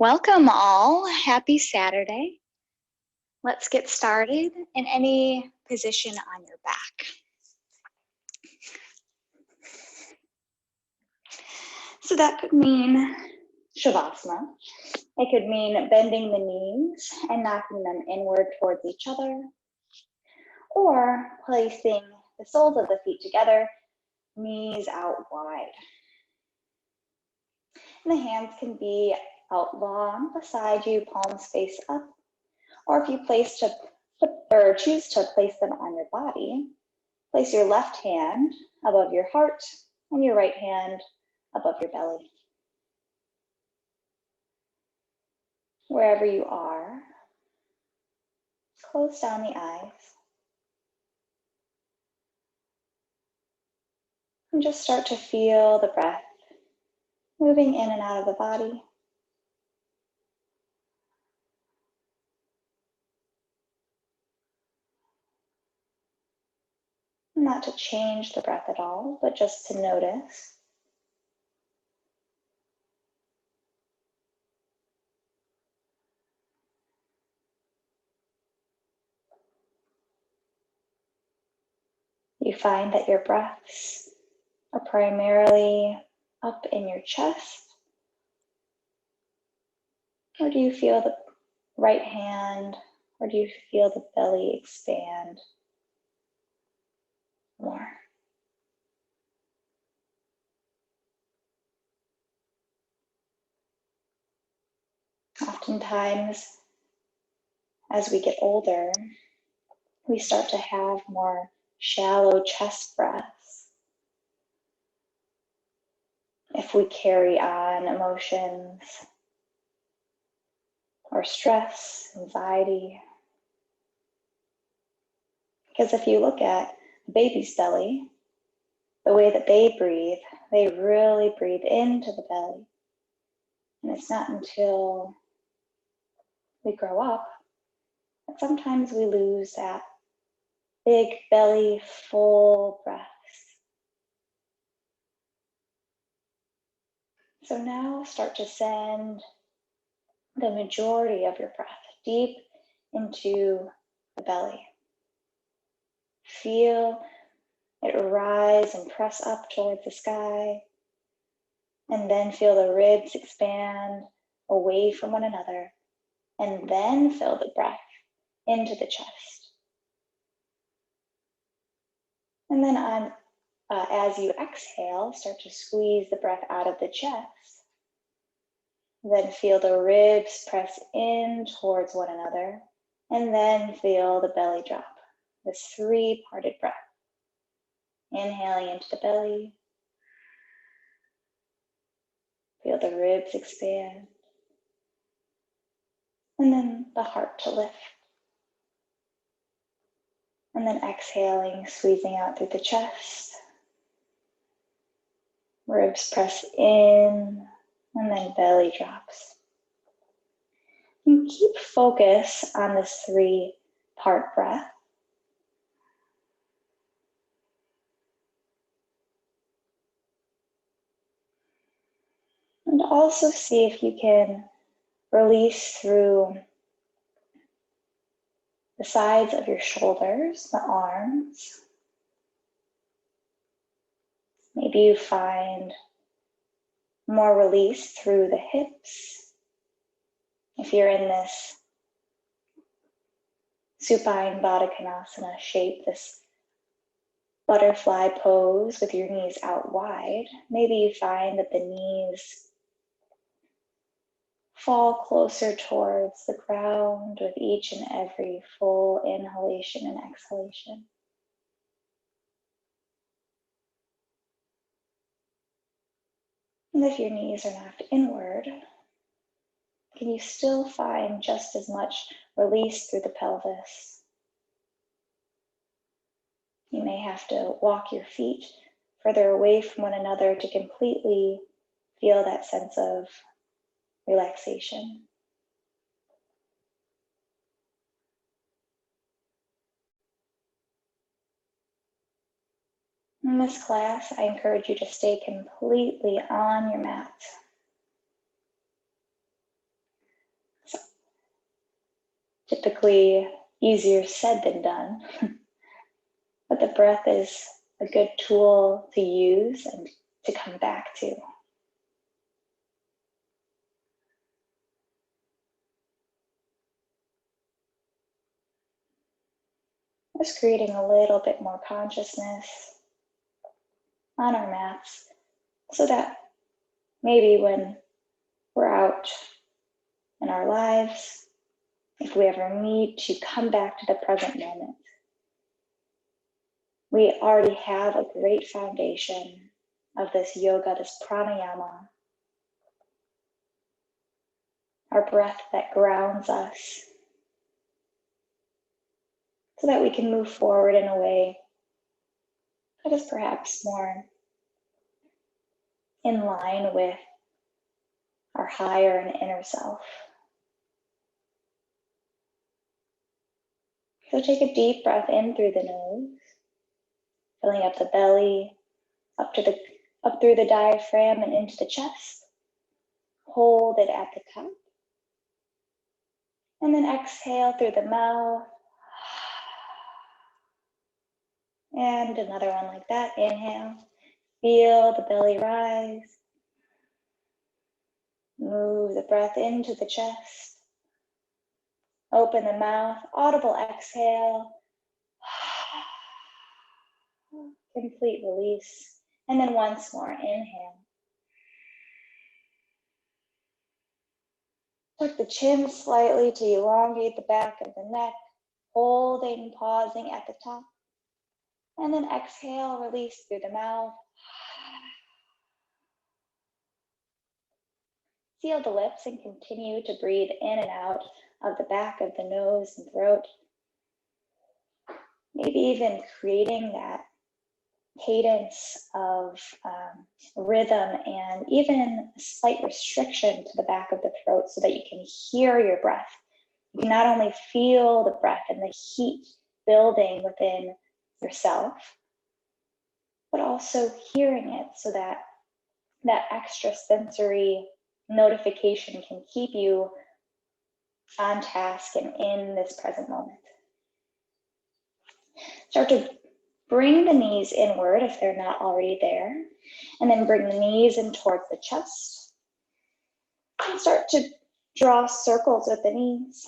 Welcome all, happy Saturday. Let's get started in any position on your back. So that could mean Shavasana. It could mean bending the knees and knocking them inward towards each other, or placing the soles of the feet together, knees out wide. And the hands can be out long beside you, palms face up, or if you choose to place them on your body, place your left hand above your heart and your right hand above your belly. Wherever you are, close down the eyes and just start to feel the breath moving in and out of the body. Not to change the breath at all, but just to notice. You find that your breaths are primarily up in your chest, or do you feel the right hand, or do you feel the belly expand more? Oftentimes, as we get older, we start to have more shallow chest breaths. If we carry on emotions or stress, anxiety. Because if you look at a baby's belly, the way that they really breathe into the belly. And it's not until we grow up that sometimes we lose that big belly, full breaths. So now start to send the majority of your breath deep into the belly. Feel it rise and press up towards the sky, and then feel the ribs expand away from one another, and then fill the breath into the chest. And then as you exhale, start to squeeze the breath out of the chest. Then feel the ribs press in towards one another, and then feel the belly drop. This three-parted breath. Inhaling into the belly. Feel the ribs expand. And then the heart to lift. And then exhaling, squeezing out through the chest. Ribs press in, and then belly drops. And keep focus on this three-part breath. And also see if you can release through the sides of your shoulders, the arms. Maybe you find more release through the hips. If you're in this supine Baddha Konasana shape, this butterfly pose with your knees out wide, maybe you find that the knees fall closer towards the ground with each and every full inhalation and exhalation. And if your knees are knocked inward, can you still find just as much release through the pelvis? You may have to walk your feet further away from one another to completely feel that sense of relaxation. In this class, I encourage you to stay completely on your mat. Typically easier said than done, but the breath is a good tool to use and to come back to. Just creating a little bit more consciousness on our mats so that maybe when we're out in our lives, if we ever need to come back to the present moment, we already have a great foundation of this yoga, this pranayama, our breath that grounds us so that we can move forward in a way that is perhaps more in line with our higher and inner self. So take a deep breath in through the nose, filling up the belly, up through the diaphragm and into the chest. Hold it at the top. And then exhale through the mouth. And another one like that. Inhale. Feel the belly rise. Move the breath into the chest. Open the mouth. Audible exhale. Complete release. And then once more. Inhale. Tuck the chin slightly to elongate the back of the neck. Holding, pausing at the top. And then exhale, release through the mouth. Seal the lips and continue to breathe in and out of the back of the nose and throat. Maybe even creating that cadence of rhythm and even a slight restriction to the back of the throat so that you can hear your breath. You can not only feel the breath and the heat building within yourself, but also hearing it so that that extra sensory notification can keep you on task and in this present moment. Start to bring the knees inward if they're not already there, and then bring the knees in towards the chest. And start to draw circles with the knees.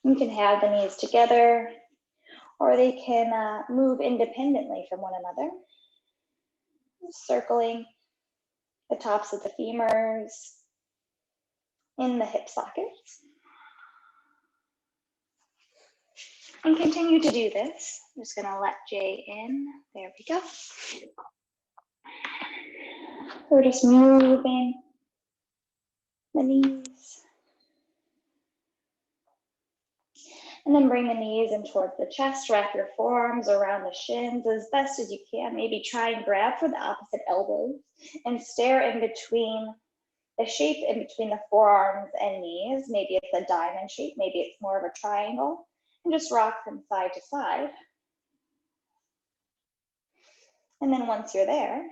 You can have the knees together, or they can move independently from one another. Circling the tops of the femurs in the hip sockets. And continue to do this. I'm just gonna let Jay in. There we go. We're just moving the knees. And then bring the knees in towards the chest. Wrap your forearms around the shins as best as you can. Maybe try and grab for the opposite elbows and stare in between the shape in between the forearms and knees. Maybe it's a diamond shape, maybe it's more of a triangle. And just rock from side to side. And then once you're there,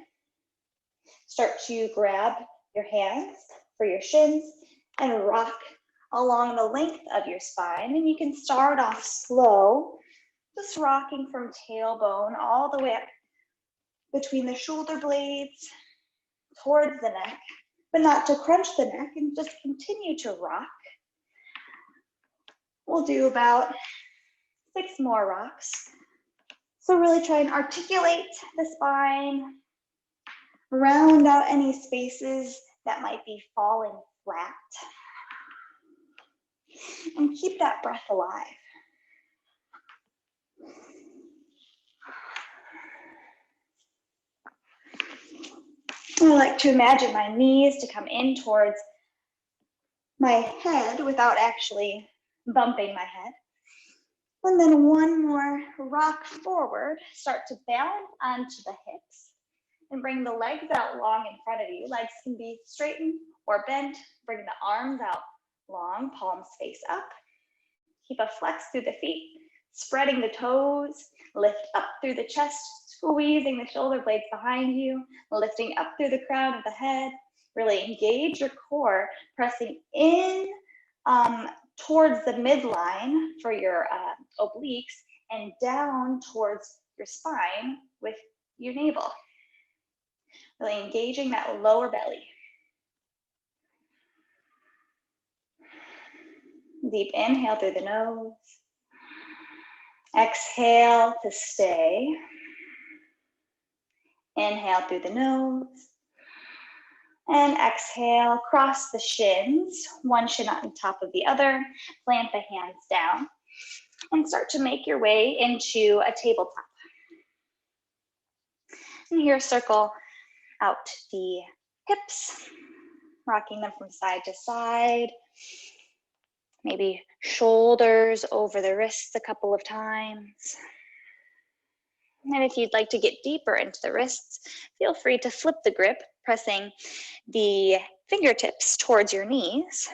start to grab your hands for your shins and rock along the length of your spine. And you can start off slow, just rocking from tailbone all the way up between the shoulder blades towards the neck, but not to crunch the neck, and just continue to rock. We'll do about 6 more rocks. So really try and articulate the spine, round out any spaces that might be falling flat, and keep that breath alive. I like to imagine my knees to come in towards my head without actually bumping my head. And then one more rock forward. Start to balance onto the hips and bring the legs out long in front of you. Legs can be straightened or bent. Bring the arms out long, palms face up. Keep a flex through the feet, spreading the toes. Lift up through the chest, squeezing the shoulder blades behind you, lifting up through the crown of the head. Really engage your core, pressing in towards the midline for your obliques and down towards your spine with your navel. Really engaging that lower belly. Deep inhale through the nose. Exhale to stay. Inhale through the nose. And exhale, cross the shins, one shin on top of the other, plant the hands down, and start to make your way into a tabletop. And here, circle out the hips, rocking them from side to side. Maybe shoulders over the wrists a couple of times. And if you'd like to get deeper into the wrists, feel free to flip the grip, pressing the fingertips towards your knees.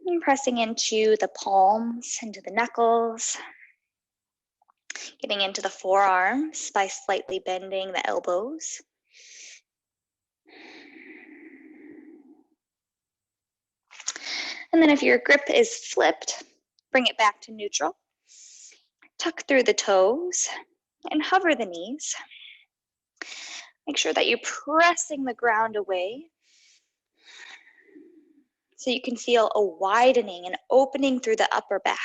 And pressing into the palms, into the knuckles. Getting into the forearms by slightly bending the elbows. And then if your grip is flipped, bring it back to neutral. Tuck through the toes and hover the knees. Make sure that you're pressing the ground away so you can feel a widening and opening through the upper back.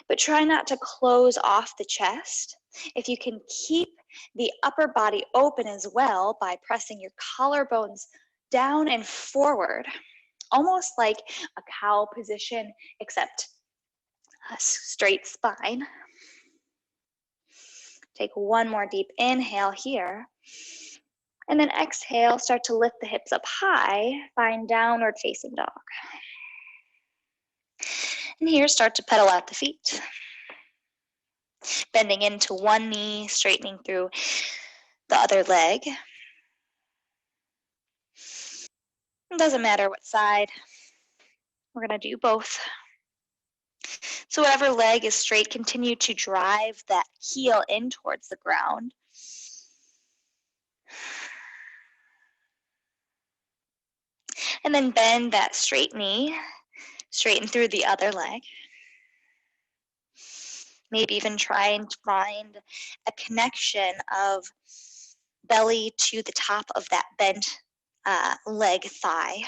But try not to close off the chest. If you can keep the upper body open as well by pressing your collarbones down and forward, almost like a cow position, except a straight spine. Take one more deep inhale here. And then exhale, start to lift the hips up high, find downward facing dog. And here, start to pedal out the feet. Bending into one knee, straightening through the other leg. It doesn't matter what side. We're going to do both. So whatever leg is straight, continue to drive that heel in towards the ground. And then bend that straight knee, straighten through the other leg. Maybe even trying to find a connection of belly to the top of that bent leg thigh.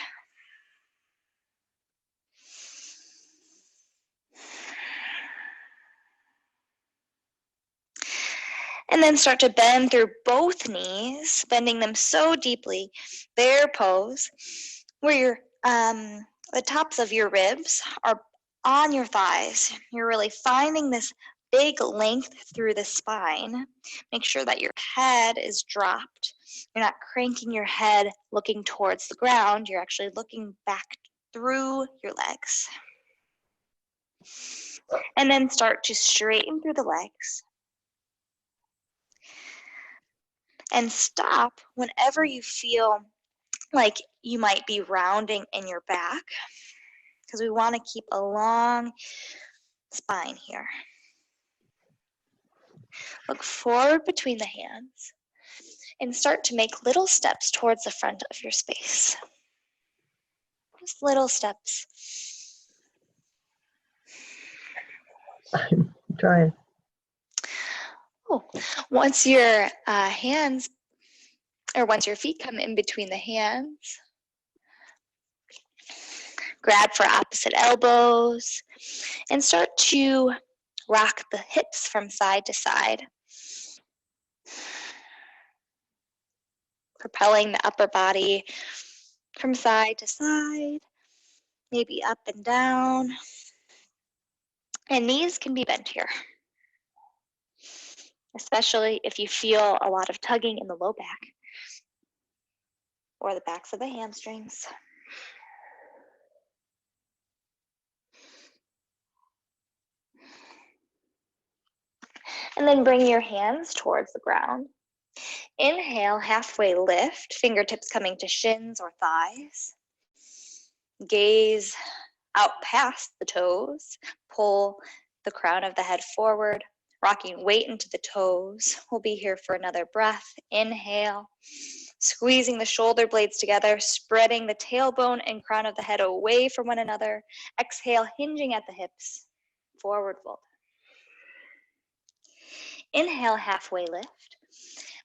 And then start to bend through both knees, bending them so deeply. Bear pose, where your the tops of your ribs are on your thighs. You're really finding this big length through the spine. Make sure that your head is dropped. You're not cranking your head looking towards the ground. You're actually looking back through your legs. And then start to straighten through the legs. And stop whenever you feel like you might be rounding in your back, because we want to keep a long spine here. Look forward between the hands and start to make little steps towards the front of your space. Just little steps. I'm trying. Oh, once your once your feet come in between the hands, grab for opposite elbows and start to rock the hips from side to side, propelling the upper body from side to side, maybe up and down. And knees can be bent here, especially if you feel a lot of tugging in the low back or the backs of the hamstrings. And then bring your hands towards the ground. Inhale, halfway lift, fingertips coming to shins or thighs. Gaze out past the toes. Pull the crown of the head forward, rocking weight into the toes. We'll be here for another breath. Inhale, squeezing the shoulder blades together, spreading the tailbone and crown of the head away from one another. Exhale, hinging at the hips, forward fold. Inhale, halfway lift.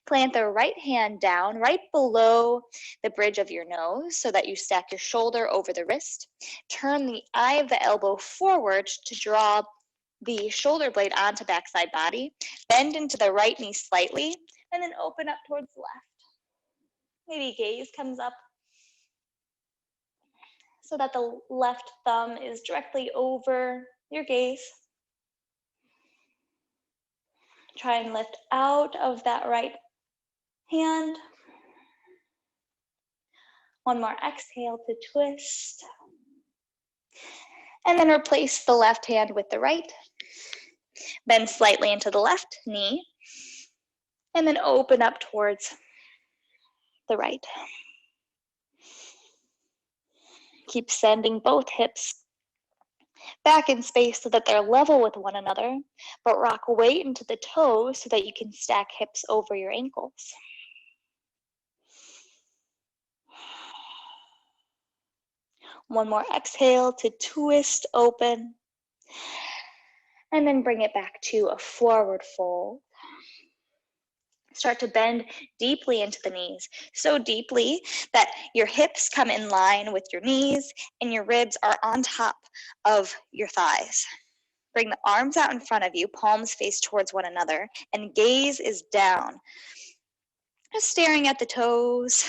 Plant the right hand down right below the bridge of your nose so that you stack your shoulder over the wrist. Turn the eye of the elbow forward to draw the shoulder blade onto backside body. Bend into the right knee slightly, and then open up towards the left. Maybe gaze comes up so that the left thumb is directly over your gaze. Try and lift out of that right hand. One more exhale to twist. And then replace the left hand with the right. Bend slightly into the left knee. And then open up towards the right. Keep sending both hips back in space so that they're level with one another, but rock weight into the toes so that you can stack hips over your ankles. One more exhale to twist open, and then bring it back to a forward fold. Start to bend deeply into the knees, so deeply that your hips come in line with your knees and your ribs are on top of your thighs. Bring the arms out in front of you, palms face towards one another, and gaze is down. Just staring at the toes,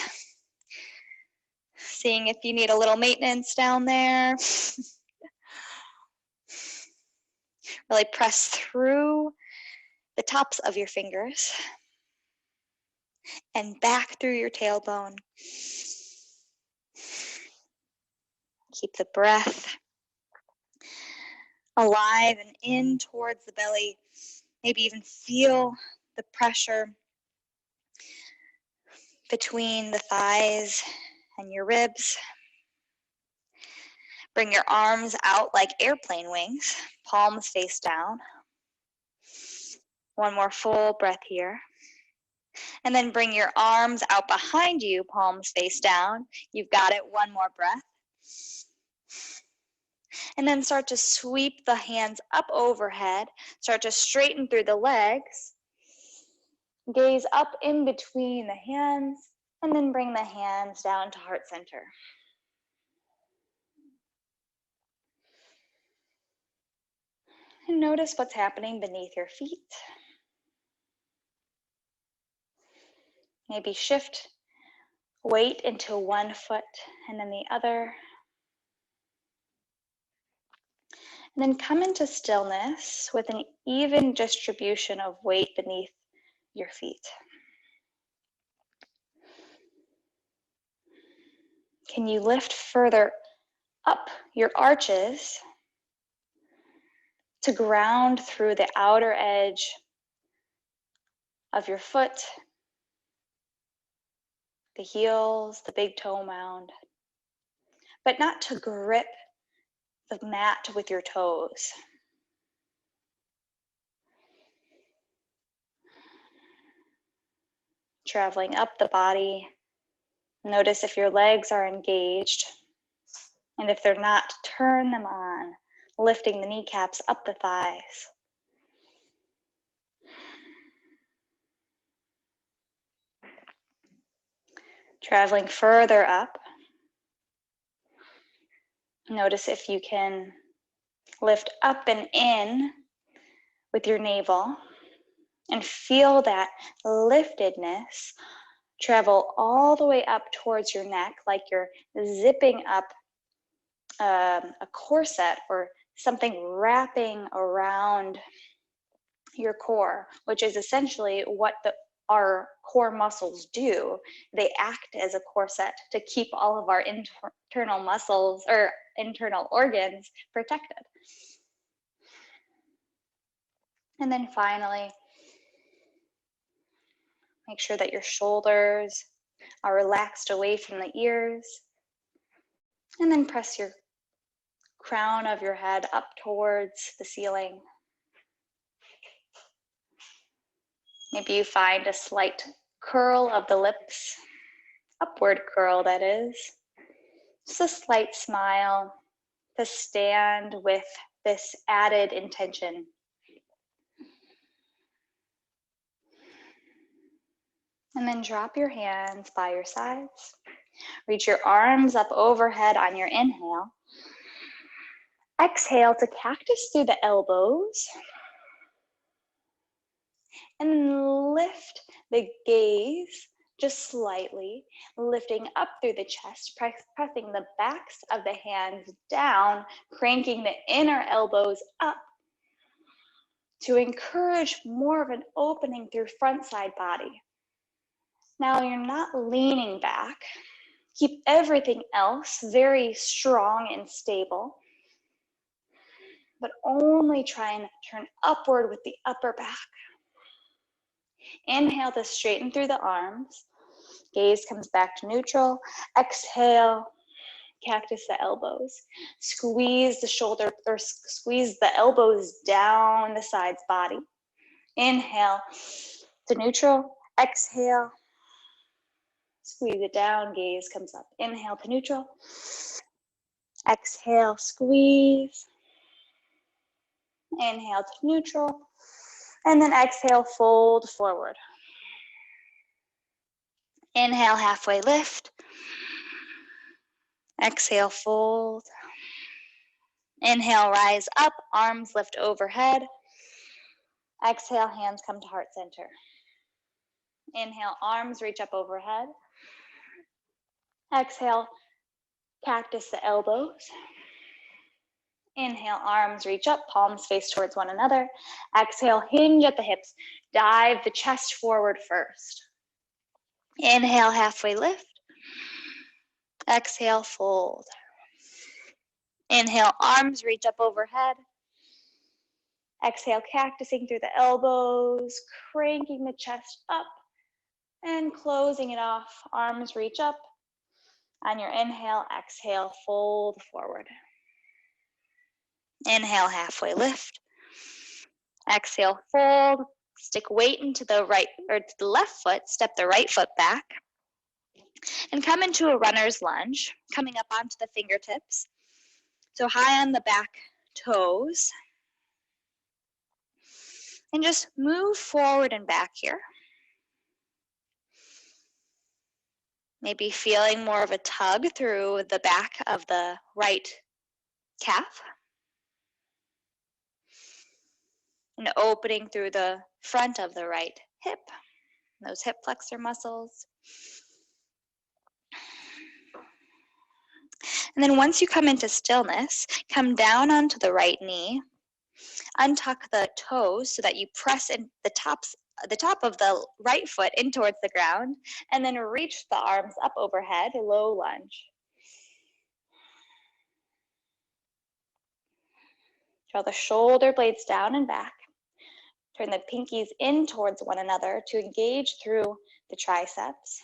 seeing if you need a little maintenance down there. Really press through the tops of your fingers and back through your tailbone. Keep the breath alive and in towards the belly. Maybe even feel the pressure between the thighs and your ribs. Bring your arms out like airplane wings, palms face down. One more full breath here. And then bring your arms out behind you, palms face down. You've got it, one more breath. And then start to sweep the hands up overhead. Start to straighten through the legs. Gaze up in between the hands, and then bring the hands down to heart center. And notice what's happening beneath your feet. Maybe shift weight into one foot and then the other. And then come into stillness with an even distribution of weight beneath your feet. Can you lift further up your arches to ground through the outer edge of your foot, the heels, the big toe mound, but not to grip the mat with your toes. Traveling up the body, notice if your legs are engaged, and if they're not, turn them on, lifting the kneecaps up the thighs. Traveling further up, notice if you can lift up and in with your navel and feel that liftedness travel all the way up towards your neck like you're zipping up a corset or something wrapping around your core, which is essentially what our core muscles do. They act as a corset to keep all of our internal muscles or internal organs protected. And then finally, make sure that your shoulders are relaxed away from the ears. And then press your crown of your head up towards the ceiling. Maybe you find a slight curl of the lips, upward curl that is. Just a slight smile to stand with this added intention. And then drop your hands by your sides. Reach your arms up overhead on your inhale. Exhale to cactus through the elbows. And then lift the gaze just slightly, lifting up through the chest, pressing the backs of the hands down, cranking the inner elbows up to encourage more of an opening through front side body. Now you're not leaning back. Keep everything else very strong and stable, but only try and turn upward with the upper back. Inhale to straighten through the arms. Gaze comes back to neutral. Exhale, cactus the elbows. Squeeze the shoulder or squeeze the elbows down the sides body. Inhale to neutral. Exhale, squeeze it down. Gaze comes up. Inhale to neutral. Exhale, squeeze. Inhale to neutral. And then exhale, fold forward. Inhale, halfway lift. Exhale, fold. Inhale, rise up, arms lift overhead. Exhale, hands come to heart center. Inhale, arms reach up overhead. Exhale, cactus the elbows. Inhale, arms reach up, palms face towards one another. Exhale, hinge at the hips. Dive the chest forward first. Inhale, halfway lift. Exhale, fold. Inhale, arms reach up overhead. Exhale, cactusing through the elbows, cranking the chest up and closing it off. Arms reach up. On your inhale, exhale, fold forward. Inhale, halfway lift. Exhale, fold. Stick weight into the right or to the left foot. Step the right foot back. And come into a runner's lunge, coming up onto the fingertips. So high on the back toes. And just move forward and back here. Maybe feeling more of a tug through the back of the right calf. And opening through the front of the right hip, those hip flexor muscles. And then once you come into stillness, come down onto the right knee, untuck the toes so that you press in the top of the right foot in towards the ground, and then reach the arms up overhead, low lunge. Draw the shoulder blades down and back. Turn the pinkies in towards one another to engage through the triceps.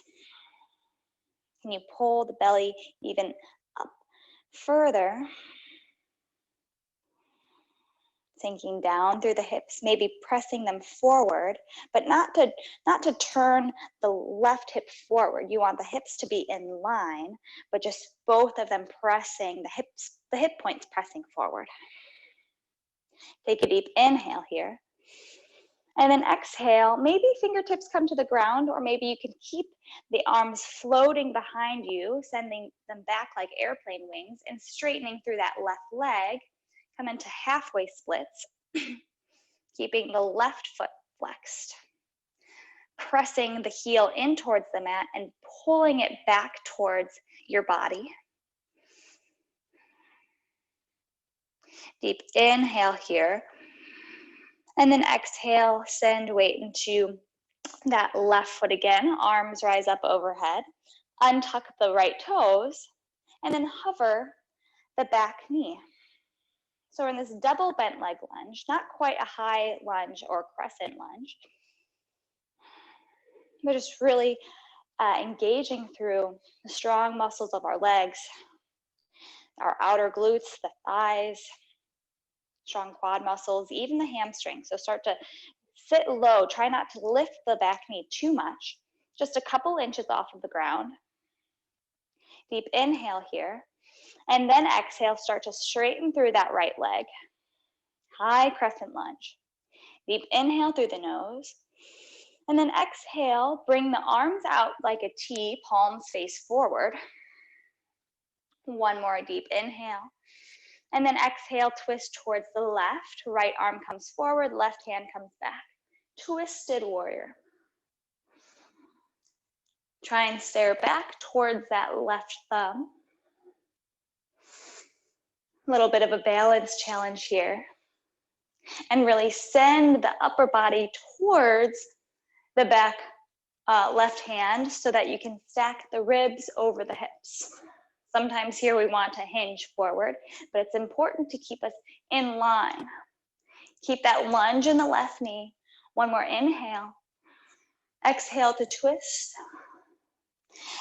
Can you pull the belly even up further? Sinking down through the hips, maybe pressing them forward, but not to turn the left hip forward. You want the hips to be in line, but just both of them pressing, the hip points pressing forward. Take a deep inhale here. And then exhale, maybe fingertips come to the ground, or maybe you can keep the arms floating behind you, sending them back like airplane wings and straightening through that left leg. Come into halfway splits, keeping the left foot flexed. Pressing the heel in towards the mat and pulling it back towards your body. Deep inhale here. And then exhale, send weight into that left foot again. Arms rise up overhead. Untuck the right toes. And then hover the back knee. So we're in this double bent leg lunge, not quite a high lunge or crescent lunge. We're just really engaging through the strong muscles of our legs, our outer glutes, the thighs, strong quad muscles, even the hamstrings. So start to sit low. Try not to lift the back knee too much. Just a couple inches off of the ground. Deep inhale here. And then exhale, start to straighten through that right leg. High crescent lunge. Deep inhale through the nose. And then exhale, bring the arms out like a T, palms face forward. One more deep inhale. And then exhale, twist towards the left. Right arm comes forward, left hand comes back. Twisted warrior. Try and stare back towards that left thumb. A little bit of a balance challenge here. And really send the upper body towards the back left hand so that you can stack the ribs over the hips. Sometimes here we want to hinge forward, but it's important to keep us in line. Keep that lunge in the left knee. One more inhale. Exhale to twist.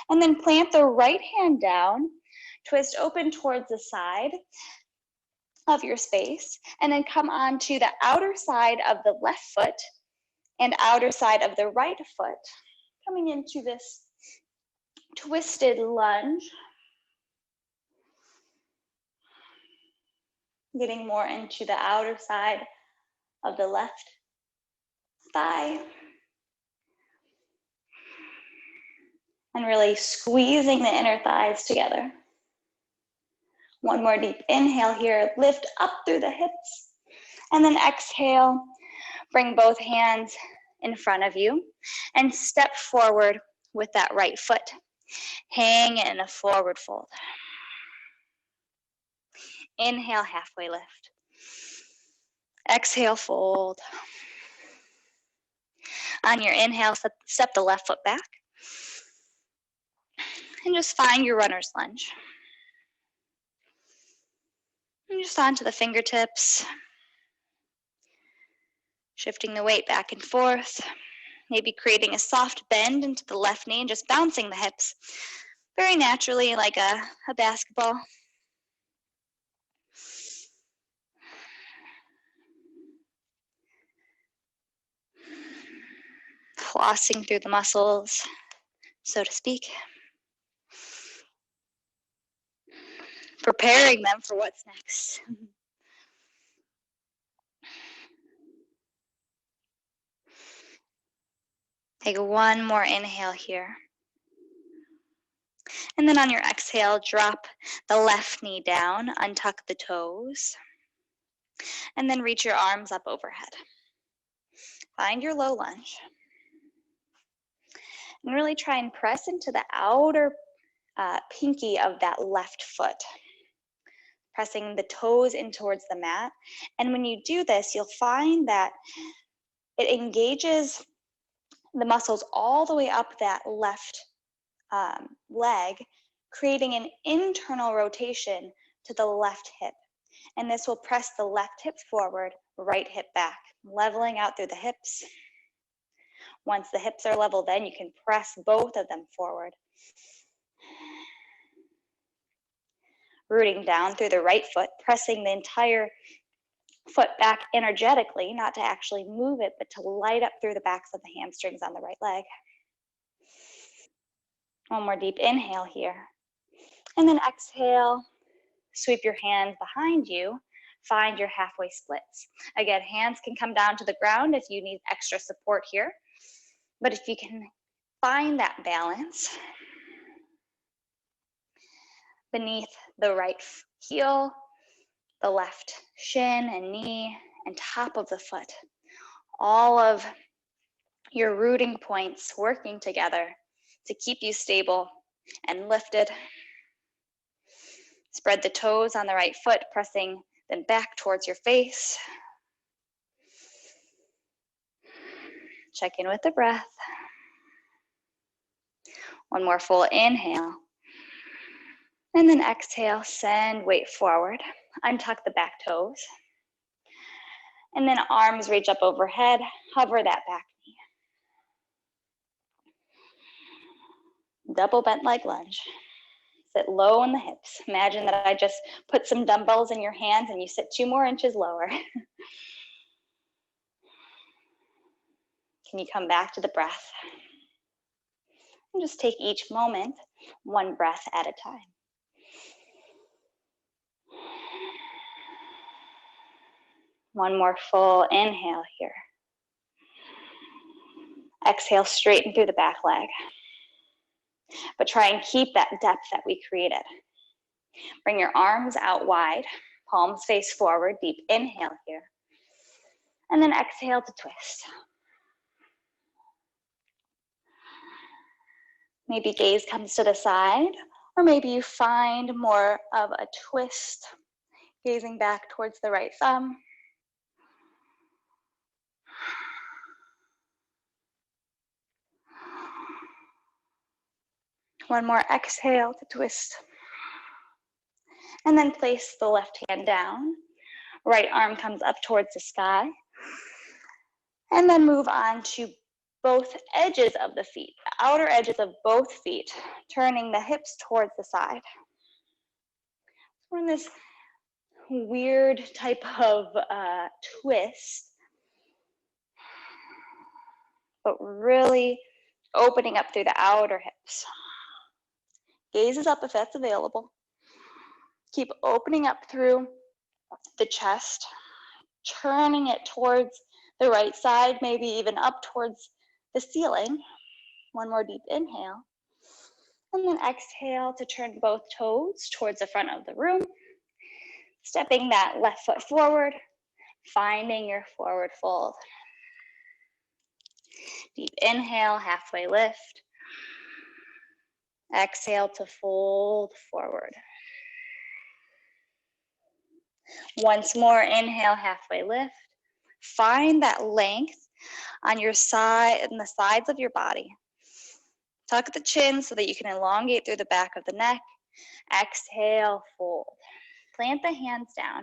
And then plant the right hand down. Twist open towards the side of your space. And then come on to the outer side of the left foot and outer side of the right foot. Coming into this twisted lunge. Getting more into the outer side of the left thigh. And really squeezing the inner thighs together. One more deep inhale here. Lift up through the hips. And then exhale. Bring both hands in front of you. And step forward with that right foot. Hang in a forward fold. Inhale, halfway lift. Exhale, fold. On your inhale, step the left foot back. And just find your runner's lunge. And just onto the fingertips. Shifting the weight back and forth. Maybe creating a soft bend into the left knee and just bouncing the hips very naturally like a basketball. Flossing through the muscles, so to speak. Preparing them for what's next. Take one more inhale here. And then on your exhale, drop the left knee down, untuck the toes, and then reach your arms up overhead. Find your low lunge. And really try and press into the outer pinky of that left foot. Pressing the toes in towards the mat. And when you do this, you'll find that it engages the muscles all the way up that left leg, creating an internal rotation to the left hip. And this will press the left hip forward, right hip back, leveling out through the hips. Once the hips are level, then you can press both of them forward. Rooting down through the right foot, pressing the entire foot back energetically, not to actually move it, but to light up through the backs of the hamstrings on the right leg. One more deep inhale here. And then exhale, sweep your hands behind you, find your halfway splits. Again, hands can come down to the ground if you need extra support here. But if you can find that balance beneath the right heel, the left shin and knee, and top of the foot, all of your rooting points working together to keep you stable and lifted. Spread the toes on the right foot, pressing them back towards your face. Check in with the breath. One more full inhale. And then exhale, send weight forward. Untuck the back toes. And then arms reach up overhead, hover that back knee. Double bent leg lunge. Sit low in the hips. Imagine that I just put some dumbbells in your hands and you sit 2 more inches lower. Can you come back to the breath? And just take each moment, one breath at a time. One more full inhale here. Exhale, straighten through the back leg. But try and keep that depth that we created. Bring your arms out wide, palms face forward, deep inhale here. And then exhale to twist. Maybe gaze comes to the side, or maybe you find more of a twist, gazing back towards the right thumb. One more exhale to twist. And then place the left hand down. Right arm comes up towards the sky. And then move on to both edges of the feet, the outer edges of both feet, turning the hips towards the side. We're in this weird type of twist, but really opening up through the outer hips. Gaze is up if that's available. Keep opening up through the chest, turning it towards the right side, maybe even up towards the ceiling. One more deep inhale. And then exhale to turn both toes towards the front of the room. Stepping that left foot forward, finding your forward fold. Deep inhale, halfway lift. Exhale to fold forward. Once more, inhale, halfway lift. Find that length on your side and the sides of your body. Tuck the chin so that you can elongate through the back of the neck. Exhale, fold. Plant the hands down.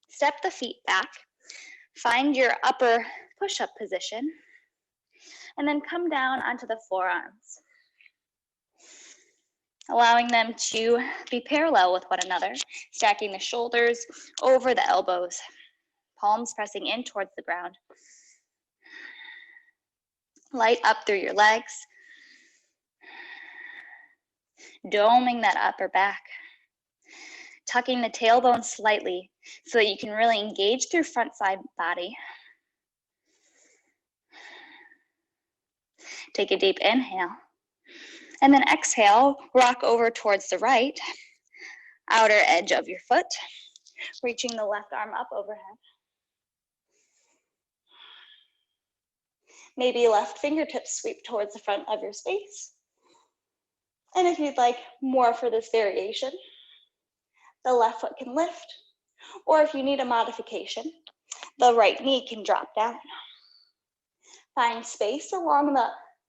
Step the feet back. Find your upper push-up position. And then come down onto the forearms, allowing them to be parallel with one another, stacking the shoulders over the elbows, palms pressing in towards the ground. Light up through your legs, doming that upper back, tucking the tailbone slightly so that you can really engage through front side body. Take a deep inhale. And then exhale, rock over towards the right, outer edge of your foot, reaching the left arm up overhead. Maybe left fingertips sweep towards the front of your space. And if you'd like more for this variation, the left foot can lift, or if you need a modification, the right knee can drop down. Find space along the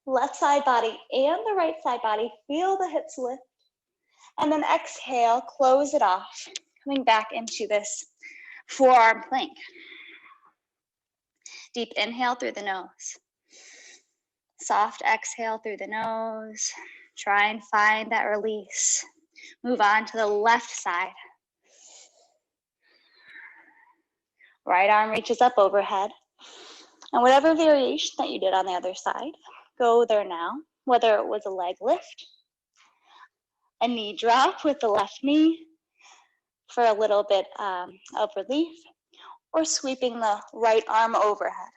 left side body and the right side body. Feel the hips lift. And then exhale, close it off, coming back into this forearm plank. Deep inhale through the nose. Soft exhale through the nose. Try and find that release. Move on to the left side. Right arm reaches up overhead. And whatever variation that you did on the other side, go there now, whether it was a leg lift, a knee drop with the left knee for a little bit of relief, or sweeping the right arm overhead.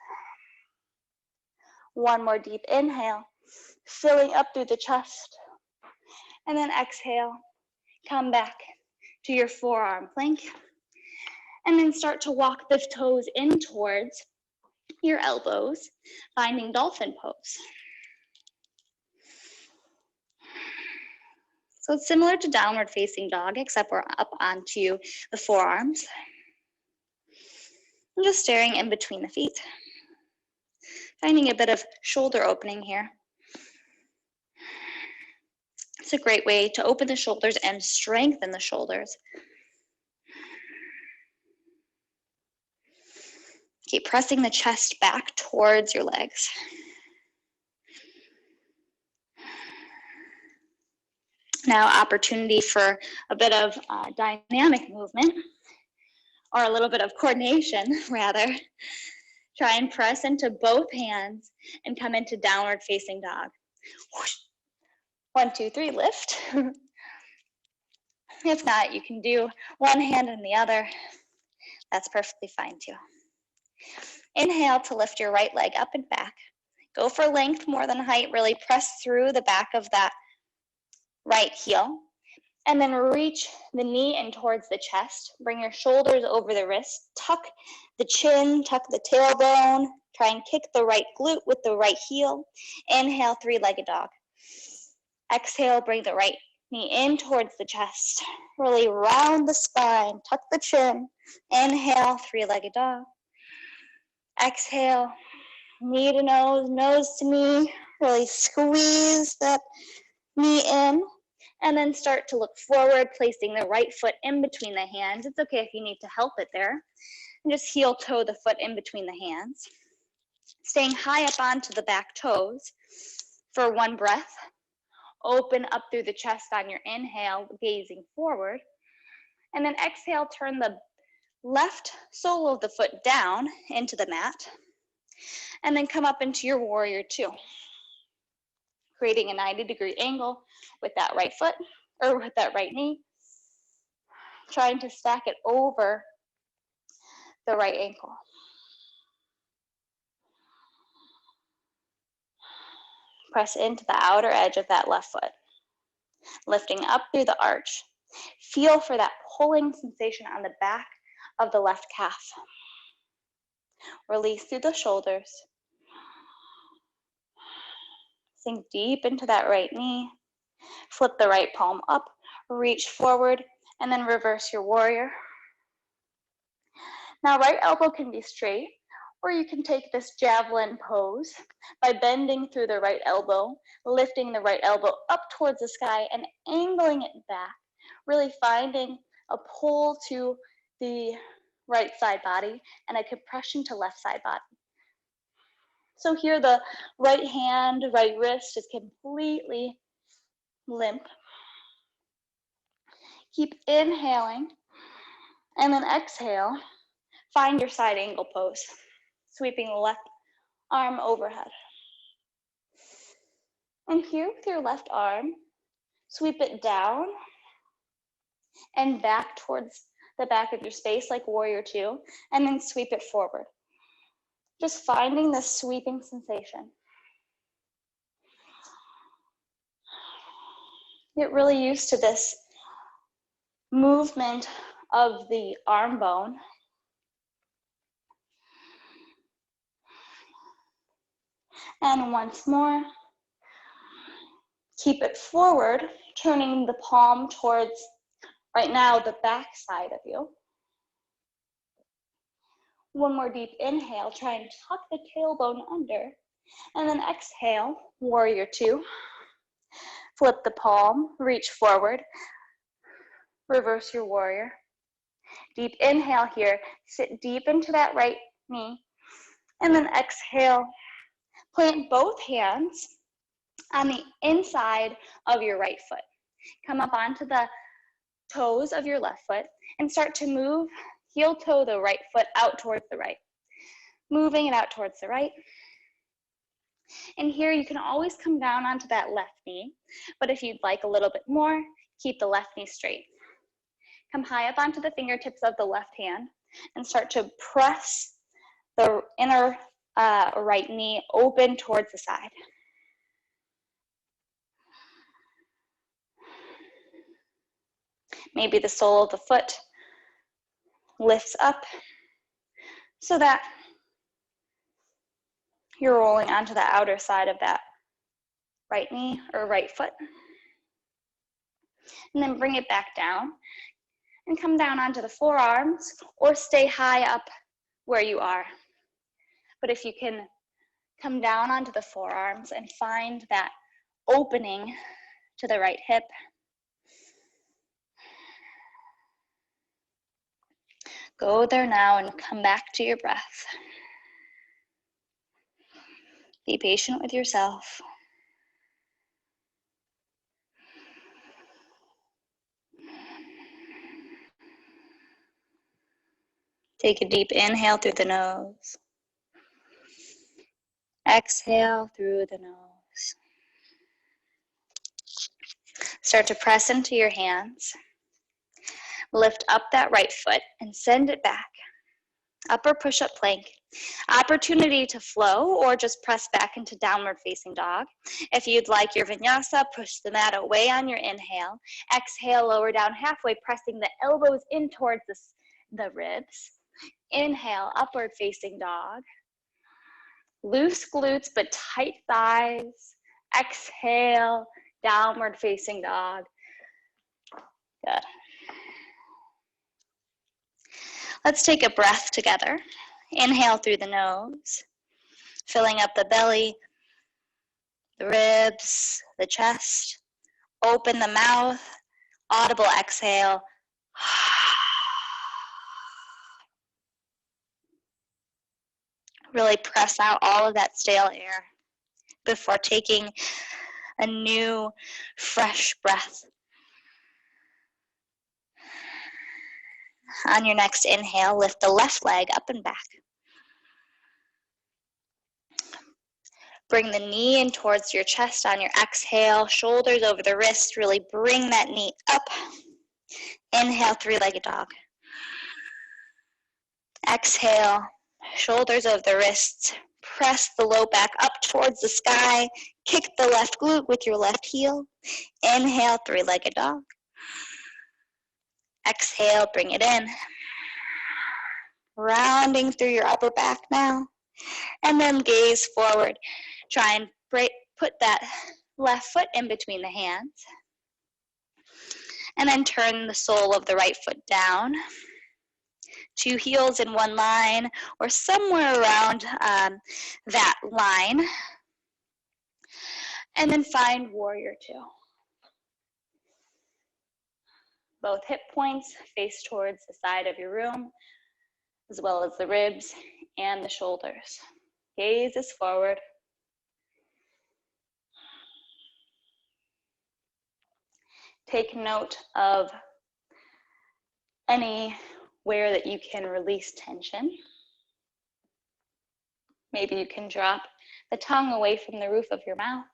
One more deep inhale, filling up through the chest, and then exhale, come back to your forearm plank, and then start to walk the toes in towards your elbows, finding dolphin pose. So it's similar to downward facing dog, except we're up onto the forearms. I'm just staring in between the feet, finding a bit of shoulder opening here. It's a great way to open the shoulders and strengthen the shoulders. Keep pressing the chest back towards your legs. Now, opportunity for a bit of dynamic movement, or a little bit of coordination, rather. Try and press into both hands and come into downward facing dog. 1, 2, 3, lift. If not, you can do one hand and the other. That's perfectly fine too. Inhale to lift your right leg up and back. Go for length more than height. Really press through the back of that right heel. And then reach the knee in towards the chest. Bring your shoulders over the wrist. Tuck the chin, tuck the tailbone. Try and kick the right glute with the right heel. Inhale, three-legged dog. Exhale, bring the right knee in towards the chest. Really round the spine, tuck the chin. Inhale, three-legged dog. Exhale, knee to nose, nose to knee. Really squeeze that knee in. And then start to look forward, placing the right foot in between the hands. It's okay if you need to help it there. And just heel toe the foot in between the hands. Staying high up onto the back toes for one breath. Open up through the chest on your inhale, gazing forward. And then exhale, turn the left sole of the foot down into the mat. And then come up into your warrior two. Creating a 90-degree angle with that right foot, or with that right knee. Trying to stack it over the right ankle. Press into the outer edge of that left foot. Lifting up through the arch. Feel for that pulling sensation on the back of the left calf. Release through the shoulders. Sink deep into that right knee. Flip the right palm up, reach forward, and then reverse your warrior. Now right elbow can be straight, or you can take this javelin pose by bending through the right elbow, lifting the right elbow up towards the sky and angling it back, really finding a pull to the right side body and a compression to left side body. So here the right hand, right wrist is completely limp. Keep inhaling, and then exhale. Find your side angle pose, sweeping the left arm overhead. And here with your left arm, sweep it down and back towards the back of your space like warrior two, and then sweep it forward. Just finding this sweeping sensation. Get really used to this movement of the arm bone. And once more, keep it forward, turning the palm towards, right now, the back side of you. One more deep inhale, try and tuck the tailbone under. And then exhale, warrior two. Flip the palm, reach forward, reverse your warrior. Deep inhale here, sit deep into that right knee. And then exhale, plant both hands on the inside of your right foot. Come up onto the toes of your left foot and start to move, heel toe the right foot out towards the right. Moving it out towards the right. And here you can always come down onto that left knee, but if you'd like a little bit more, keep the left knee straight. Come high up onto the fingertips of the left hand and start to press the inner right knee open towards the side. Maybe the sole of the foot lifts up so that you're rolling onto the outer side of that right knee or right foot. And then bring it back down and come down onto the forearms or stay high up where you are. But if you can come down onto the forearms and find that opening to the right hip. Go there now and come back to your breath. Be patient with yourself. Take a deep inhale through the nose. Exhale through the nose. Start to press into your hands. Lift up that right foot and send it back. Upper push-up plank. Opportunity to flow or just press back into downward facing dog. If you'd like your vinyasa, push the mat away on your inhale. Exhale, lower down halfway, pressing the elbows in towards the ribs. Inhale, upward facing dog. Loose glutes but tight thighs. Exhale, downward facing dog. Good. Let's take a breath together. Inhale through the nose, filling up the belly, the ribs, the chest. Open the mouth, audible exhale. Really press out all of that stale air before taking a new, fresh breath. On your next inhale, lift the left leg up and back. Bring the knee in towards your chest on your exhale, shoulders over the wrist, really bring that knee up. Inhale, three-legged dog. Exhale, shoulders over the wrists, press the low back up towards the sky, kick the left glute with your left heel. Inhale, three-legged dog. Exhale, bring it in. Rounding through your upper back now. And then gaze forward. Try and put that left foot in between the hands. And then turn the sole of the right foot down. Two heels in one line or somewhere around that line. And then find warrior two. Both hip points face towards the side of your room, as well as the ribs and the shoulders. Gaze is forward. Take note of anywhere that you can release tension. Maybe you can drop the tongue away from the roof of your mouth.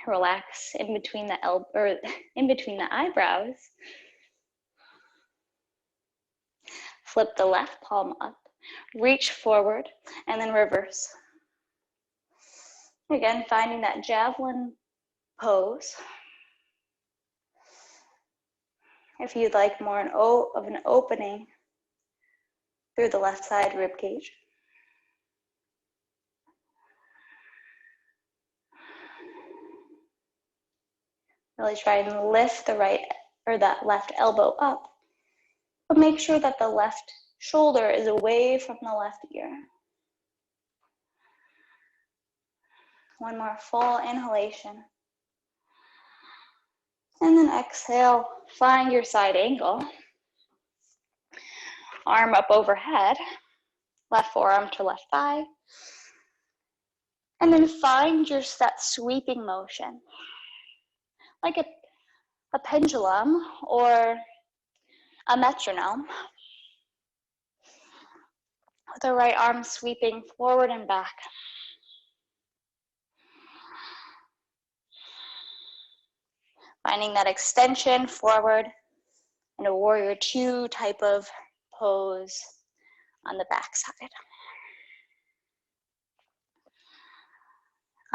Relax in between the eyebrows. Flip the left palm up, reach forward, and then reverse. Again, finding that javelin pose. If you'd like more of an opening through the left side rib cage. Really try and lift the right or that left elbow up, but make sure that the left shoulder is away from the left ear. One more full inhalation. And then exhale, find your side angle. Arm up overhead, left forearm to left thigh. And then find that sweeping motion, like a pendulum or a metronome. With the right arm sweeping forward and back. Finding that extension forward and a warrior two type of pose on the back side.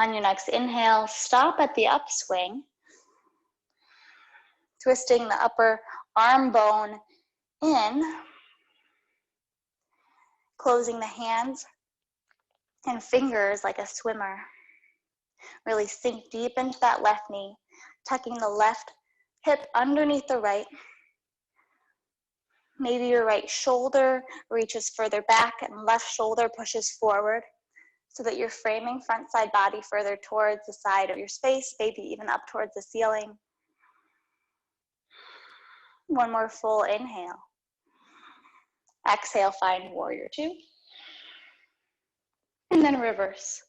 On your next inhale, stop at the upswing, twisting the upper arm bone in, closing the hands and fingers like a swimmer. Really sink deep into that left knee, tucking the left hip underneath the right. Maybe your right shoulder reaches further back and left shoulder pushes forward so that you're framing front side body further towards the side of your space, maybe even up towards the ceiling. One more full inhale. Exhale, find warrior two. And then reverse.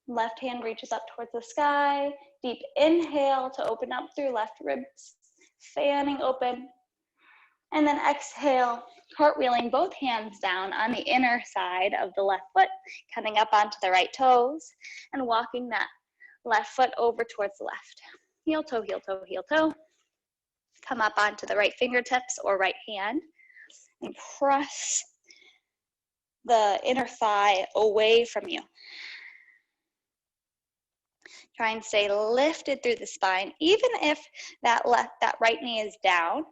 Left hand reaches up towards the sky. Deep inhale to open up through left ribs. Fanning open. And then exhale, cartwheeling both hands down on the inner side of the left foot, coming up onto the right toes, and walking that left foot over towards the left. Heel toe, heel toe, heel toe. Come up onto the right fingertips or right hand, and press the inner thigh away from you. Try and stay lifted through the spine, even if that right knee is down.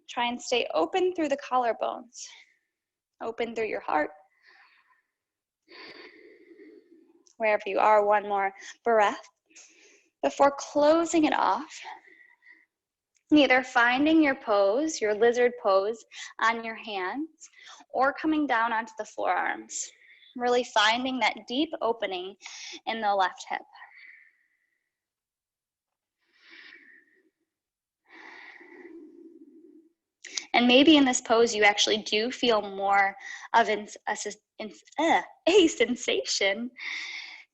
Try and stay open through the collarbones, open through your heart. Wherever you are, one more breath before closing it off. Either finding your pose, your lizard pose, on your hands, or coming down onto the forearms. Really finding that deep opening in the left hip. And maybe in this pose, you actually do feel more of a sensation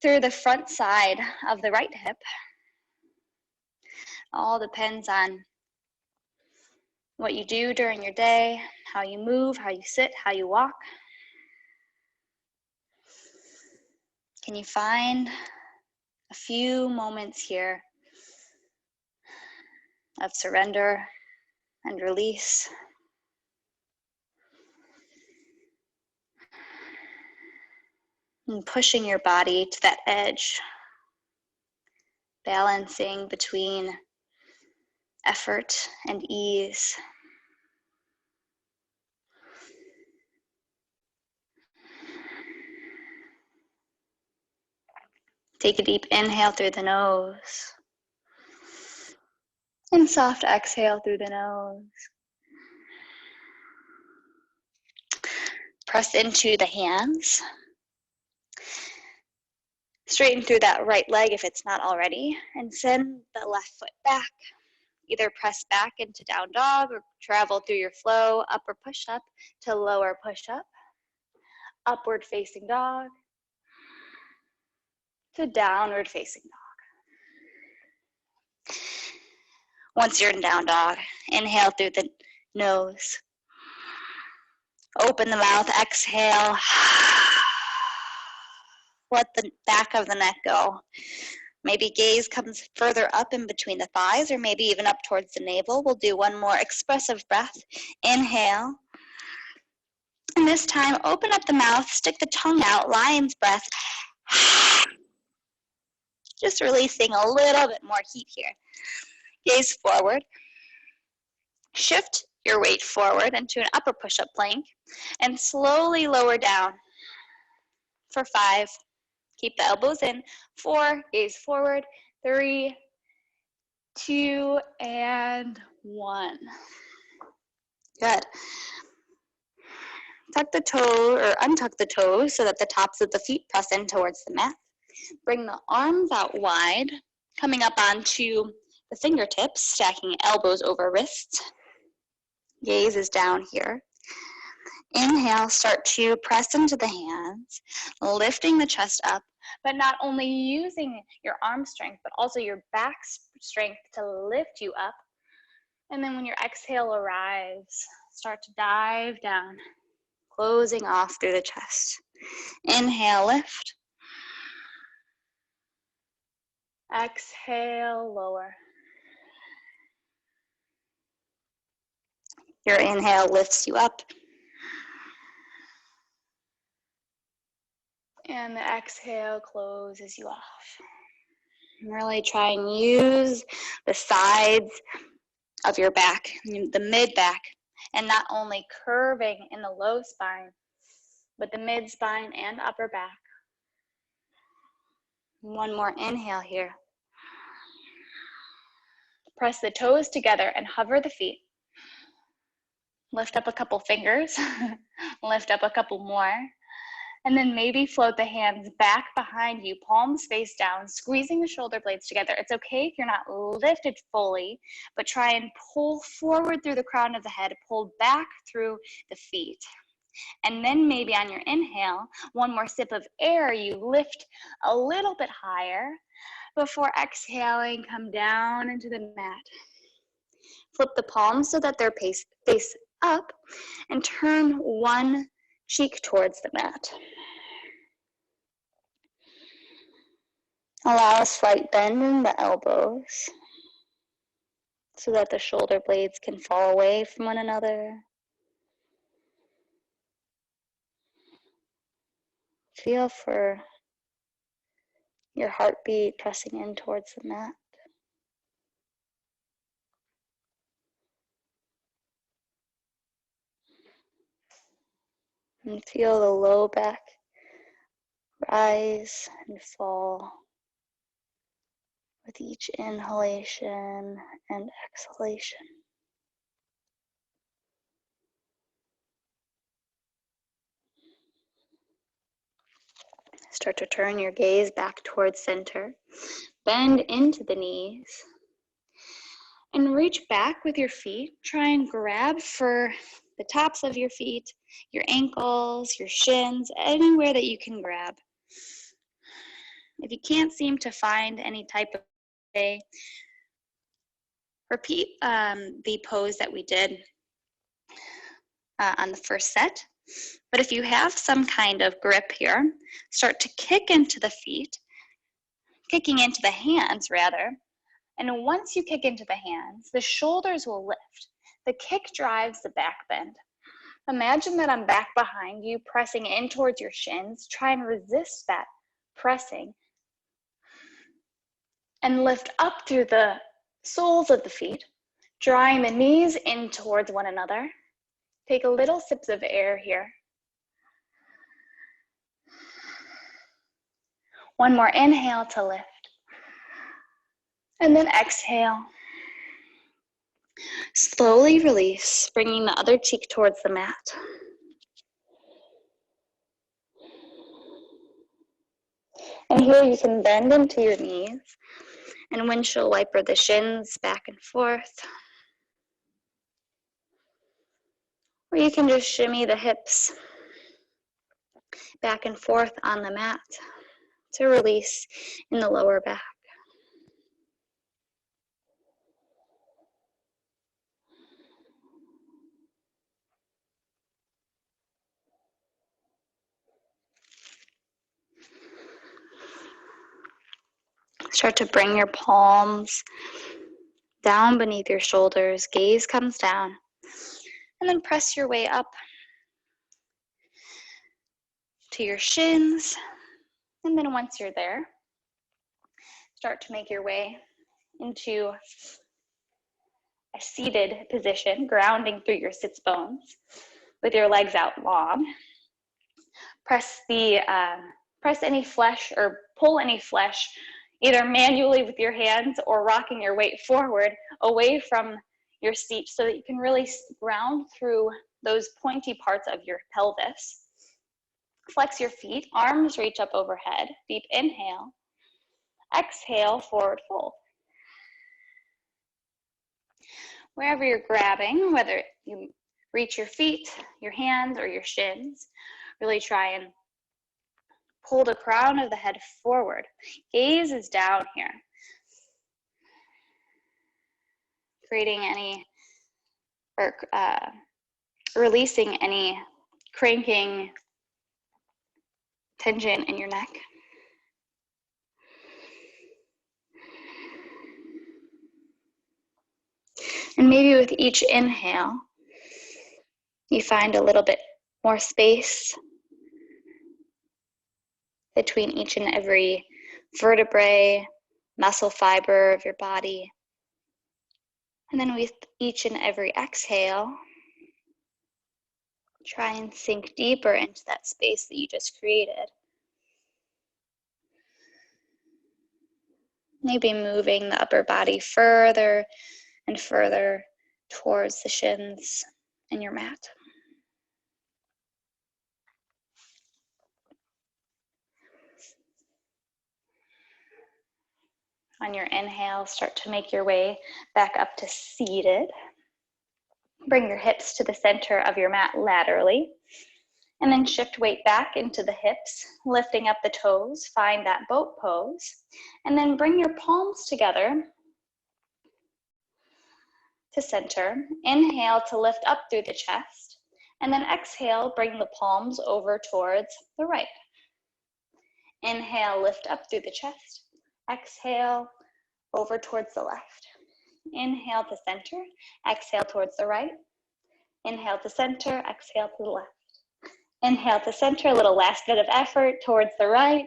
through the front side of the right hip. All depends on what you do during your day, how you move, how you sit, how you walk. Can you find a few moments here of surrender and release? And pushing your body to that edge, balancing between effort and ease. Take a deep inhale through the nose. And soft exhale through the nose. Press into the hands. Straighten through that right leg if it's not already, and send the left foot back. Either press back into down dog or travel through your flow, upper push-up to lower push-up, upward facing dog to downward facing dog. Once you're in down dog, inhale through the nose. Open the mouth, exhale. Let the back of the neck go. Maybe gaze comes further up in between the thighs, or maybe even up towards the navel. We'll do one more expressive breath. Inhale. And this time, open up the mouth, stick the tongue out, lion's breath. Just releasing a little bit more heat here. Gaze forward. Shift your weight forward into an upper push-up plank, and slowly lower down for 5. Keep the elbows in. 4, gaze forward. 3, 2, and 1. Good. Tuck the toe or untuck the toes so that the tops of the feet press in towards the mat. Bring the arms out wide, coming up onto the fingertips, stacking elbows over wrists. Gaze is down here. Inhale, start to press into the hands, lifting the chest up, but not only using your arm strength, but also your back strength to lift you up. And then when your exhale arrives, start to dive down, closing off through the chest. Inhale, lift. Exhale, lower. Your inhale lifts you up. And the exhale closes you off. And really try and use the sides of your back, the mid-back, and not only curving in the low spine, but the mid-spine and upper back. One more inhale here. Press the toes together and hover the feet. Lift up a couple fingers, lift up a couple more, and then maybe float the hands back behind you, palms face down, squeezing the shoulder blades together. It's okay if you're not lifted fully, but try and pull forward through the crown of the head, pull back through the feet. And then maybe on your inhale, one more sip of air, you lift a little bit higher before exhaling, come down into the mat. Flip the palms so that they're face up, and turn one cheek towards the mat. Allow a slight bend in the elbows so that the shoulder blades can fall away from one another. Feel for your heartbeat pressing in towards the mat. And feel the low back rise and fall with each inhalation and exhalation. Start to turn your gaze back towards center. Bend into the knees. And reach back with your feet. Try and grab for the tops of your feet, your ankles, your shins, anywhere that you can grab. If you can't seem to find any type of way, repeat the pose that we did on the first set. But if you have some kind of grip here, start to kick into the feet, kicking into the hands rather. And once you kick into the hands, the shoulders will lift. The kick drives the back bend. Imagine that I'm back behind you, pressing in towards your shins. Try and resist that pressing. And lift up through the soles of the feet, drawing the knees in towards one another. Take a little sips of air here. One more inhale to lift. And then exhale. Slowly release, bringing the other cheek towards the mat. And here you can bend into your knees and windshield wiper the shins back and forth. Or you can just shimmy the hips back and forth on the mat to release in the lower back. Start to bring your palms down beneath your shoulders. Gaze comes down. And then press your way up to your shins. And then once you're there, start to make your way into a seated position, grounding through your sits bones with your legs out long. Press any flesh or pull any flesh, either manually with your hands or rocking your weight forward away from your seat so that you can really ground through those pointy parts of your pelvis. Flex your feet, arms reach up overhead. Deep inhale. Exhale, forward fold. Wherever you're grabbing, whether you reach your feet, your hands, or your shins, really try and pull the crown of the head forward. Gaze is down here. Creating any, or releasing any cranking tension in your neck. And maybe with each inhale, you find a little bit more space between each and every vertebrae, muscle fiber of your body. And then with each and every exhale, try and sink deeper into that space that you just created. Maybe moving the upper body further and further towards the shins and your mat. On your inhale, start to make your way back up to seated. Bring your hips to the center of your mat laterally. And then shift weight back into the hips, lifting up the toes. Find that boat pose. And then bring your palms together to center. Inhale to lift up through the chest. And then exhale, bring the palms over towards the right. Inhale, lift up through the chest. Exhale, over towards the left. Inhale to center. Exhale towards the right. Inhale to center. Exhale to the left. Inhale to center. A little last bit of effort towards the right.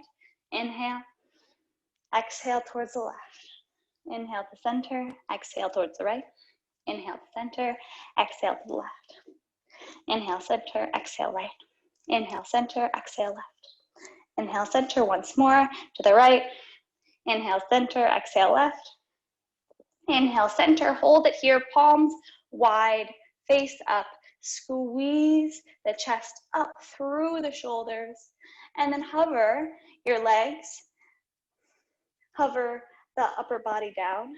Inhale. Exhale towards the left. Inhale to center. Exhale towards the right. Inhale to center. Exhale to the left. Inhale, center. Exhale, right. Inhale, center. Exhale, left. Inhale, center. Once more to the right. Inhale, center. Exhale, left. Inhale, center. Hold it here. Palms wide. Face up. Squeeze the chest up through the shoulders. And then hover your legs. Hover the upper body down.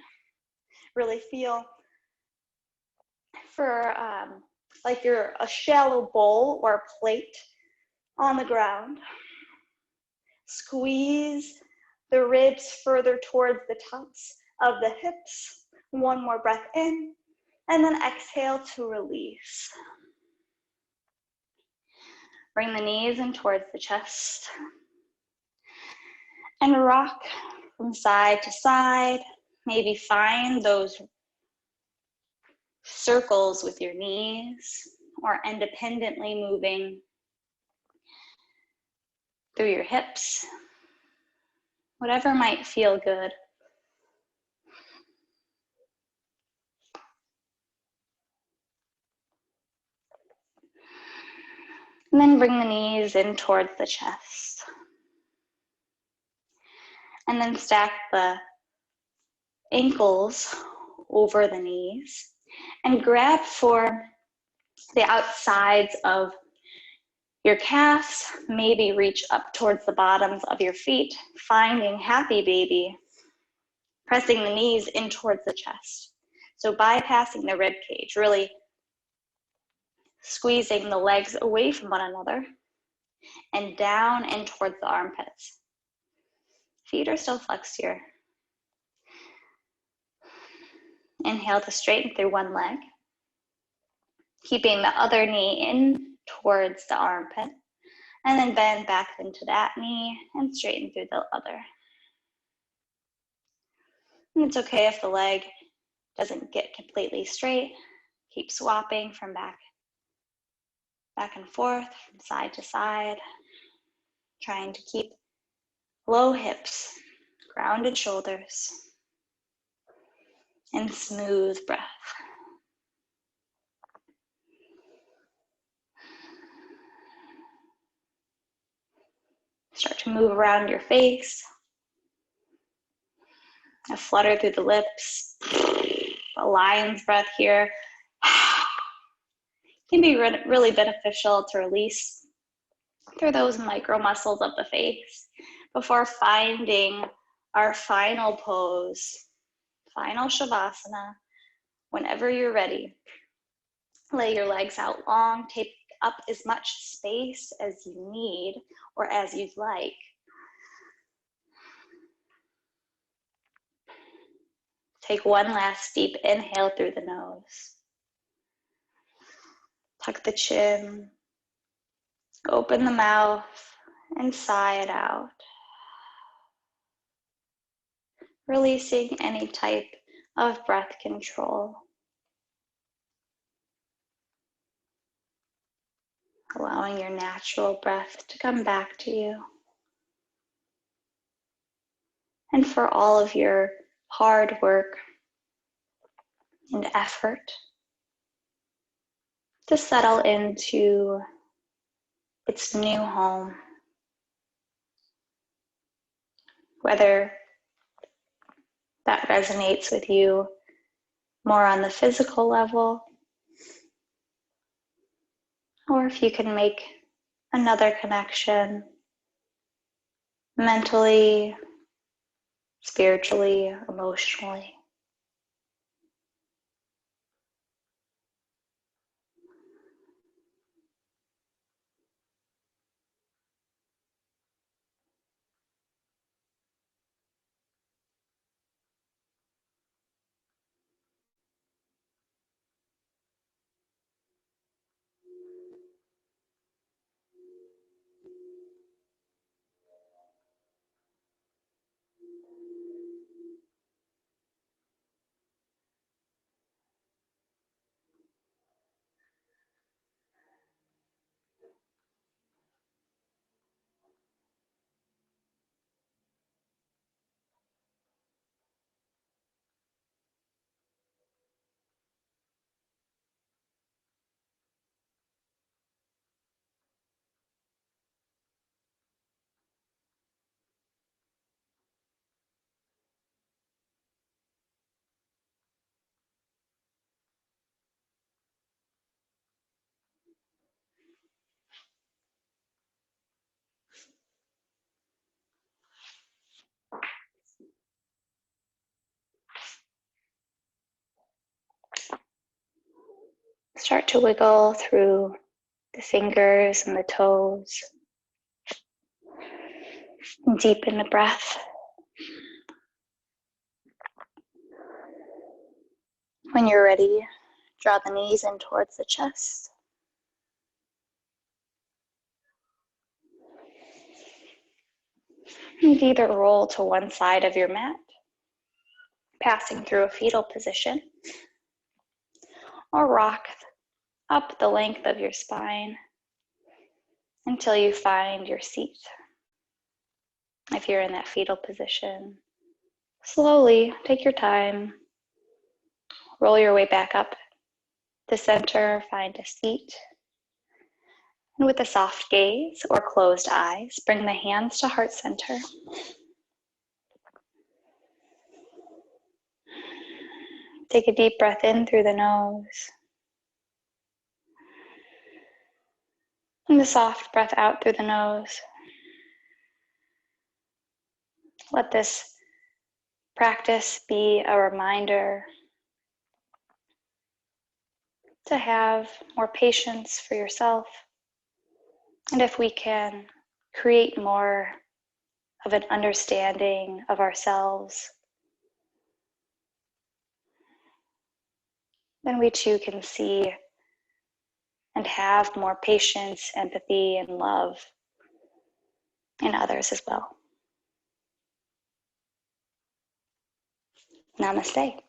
Really feel for like you're a shallow bowl or a plate on the ground. Squeeze the ribs further towards the tops of the hips. One more breath in, and then exhale to release. Bring the knees in towards the chest. And rock from side to side. Maybe find those circles with your knees, or independently moving through your hips. Whatever might feel good. And then bring the knees in towards the chest. And then stack the ankles over the knees and grab for the outsides of your calves. Maybe reach up towards the bottoms of your feet, finding happy baby, pressing the knees in towards the chest. So bypassing the rib cage, really squeezing the legs away from one another and down and towards the armpits. Feet are still flexed here. Inhale to straighten through one leg, keeping the other knee in towards the armpit, and then bend back into that knee and straighten through the other. And it's okay if the leg doesn't get completely straight. Keep swapping from back and forth, from side to side, trying to keep low hips, grounded shoulders, and smooth breath. Start to move around your face, a flutter through the lips, a lion's breath here. Can be really beneficial to release through those micro muscles of the face before finding our final pose, final Shavasana. Whenever you're ready, lay your legs out long, take up as much space as you need or as you'd like. Take one last deep inhale through the nose. Tuck the chin, open the mouth, and sigh it out. Releasing any type of breath control. Allowing your natural breath to come back to you. And for all of your hard work and effort to settle into its new home. Whether that resonates with you more on the physical level, or if you can make another connection mentally, spiritually, emotionally. Start to wiggle through the fingers and the toes. And deepen the breath. When you're ready, draw the knees in towards the chest. You can either roll to one side of your mat, passing through a fetal position, or rock up the length of your spine until you find your seat. If you're in that fetal position, slowly take your time, roll your way back up to center, find a seat. And with a soft gaze or closed eyes, bring the hands to heart center. Take a deep breath in through the nose. And a soft breath out through the nose. Let this practice be a reminder to have more patience for yourself. And if we can create more of an understanding of ourselves, then we too can see and have more patience, empathy, and love in others as well. Namaste.